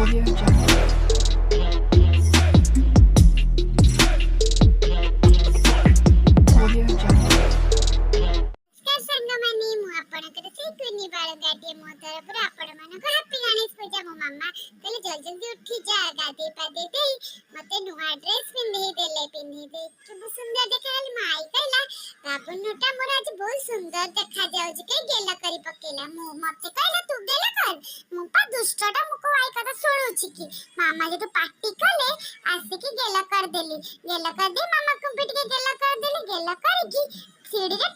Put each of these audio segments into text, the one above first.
Audio Jungle. Audio Jungle. नमस्कार संगमनी मु आपणकर से कुनी बाळ गाडी मो तरफ आपण मन को हैप्पी गणेश पूजा मो मामा कहले जल्दी जल्दी उठी जा गाडी पादे दे मते नुआ ड्रेस पिन्ही दे खूब सुंदर देखाल माई कहला बाबूनुटा मोर आज बहुत सुंदर देखा जाउछ के गेला करी पकेला मु मते कहला तू गेला कर मु पा दुष्टटा मुको आई कथा सुणुछि कि मामा जे तो पार्टी कले आसे कि गेला कर दे मामा को पिट के गेला कर कि सीढ़ी रे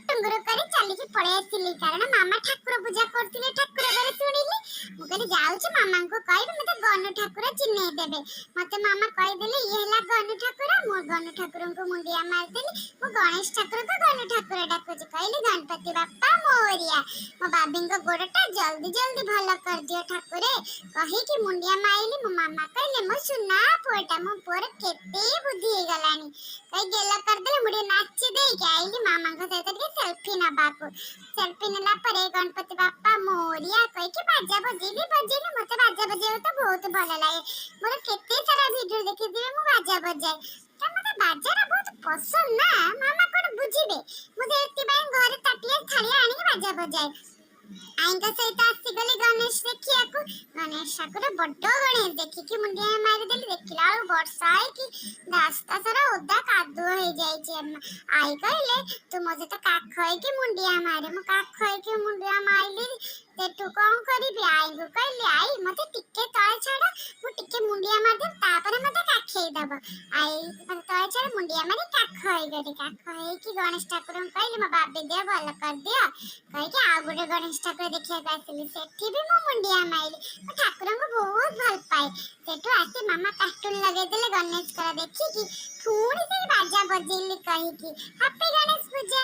टुंगरो करे चली के पळे आसिली कारण मामा ठाकुर पूजा करथिले ठाकुर घरे सुनिली मु कहले जाउछ मामा को कहबे मते गनु ठाकुर चिन्हे देबे मते मामा कहि देले ये हला गनु ठाकुर मो गनु ठाकुर को मुंडिया मार देली मो गणेश ठाकुर को गनु ठाकुर डाकुछ कहले गणपति बाप्पा मोरिया मो बाबिन को गोड़टा जल्दी जल्दी भलो कर दियो ठाकुरे कहि कि मुंडिया माइली मो मामा कहले मो सुना पोटा मो पोर केते बुद्धि हे गलानी कहि गेला कर देले मुडे नाची दे के आइली मामा को सहित के सेल्फी नेला परे गणपति बाप्पा मोरिया कहि के बाजा बजेली मते बाजा बजेव तो बहुत भलो लागे मोर केते सारा वीडियो देखि दिबे मु बाजा बजाय त मते बाजा रा बहुत पसंद ना मामा कोन बुझिबे मुझे एति बाय घरे ताटिया थाली आनी बाजा बजाय आइंका सहित आसी गले गणेश देखिया को गणेश ठाकुर बड्डो गणेश देखि कि मुंडिया मारि देली देखिला वर्षा है कि रास्ता सारा ओदा कादो हो जाय छै आई कहले तू मजे तो काख है कि मुंडिया मारे मु काख है कि मुंडिया माइली ते तू कोन करबी आई को कहले आई मते टिके तळे छाड़ मु टिके मुंडिया मार दे तापर मते काखै दब आई मते तळे छाड़ मुंडिया मारे काख है कि गणेश ठाकुर कहले म बाबे दे भलो कर दियो कहि के आ गुडे गणेश ठाकुर देखिया आसिली सेठी भी मो मुंडिया माइली ठाकुर को बहुत भल पाए सेठो आसे मामा कार्टून लगे देले गणेश करा देखि कि फूणी से बाजा बजेली कहि कि हैप्पी गणेश पूजा।